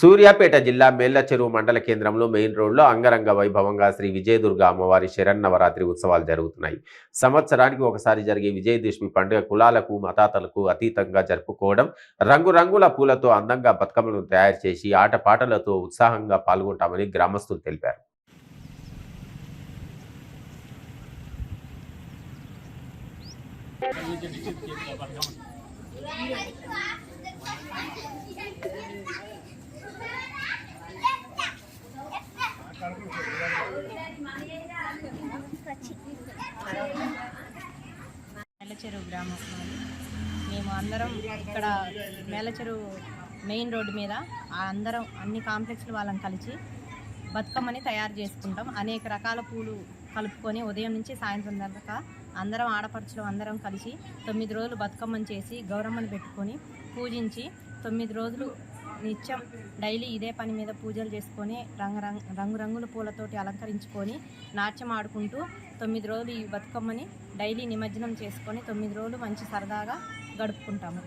సూర్యాపేట జిల్లా మేళ్లచెరువు మండల కేంద్రంలో మెయిన్ రోడ్లో అంగరంగ వైభవంగా శ్రీ విజయదుర్గ అమ్మవారి శరన్నవరాత్రి ఉత్సవాలు జరుగుతున్నాయి. సంవత్సరానికి ఒకసారి జరిగే విజయదశమి పండుగ కులాలకు మతాతలకు అతీతంగా జరుపుకోవడం, రంగురంగుల పూలతో అందంగా బతుకమ్మలను తయారు చేసి ఆటపాటలతో ఉత్సాహంగా పాల్గొంటామని గ్రామస్తులు తెలిపారు. మేళ్లచెరువు గ్రామం. మేము అందరం ఇక్కడ మేళ్లచెరువు మెయిన్ రోడ్డు మీద అందరం అన్ని కాంప్లెక్స్లు వాళ్ళని కలిసి బతుకమ్మని తయారు చేసుకుంటాం. అనేక రకాల పూలు కలుపుకొని ఉదయం నుంచి సాయంత్రం దాకా అందరం ఆడపడుచులు అందరం కలిసి 9 రోజులు బతుకమ్మని చేసి గౌరమ్మని పెట్టుకొని పూజించి 9 రోజులు నిత్యం డైలీ ఇదే పని మీద పూజలు చేసుకొని రంగురంగుల పూలతోటి అలంకరించుకొని నాట్యం ఆడుకుంటూ 9 రోజులు ఈ బతుకమ్మని డైలీ నిమజ్జనం చేసుకొని 9 రోజులు మంచి సరదాగా గడుపుకుంటాము.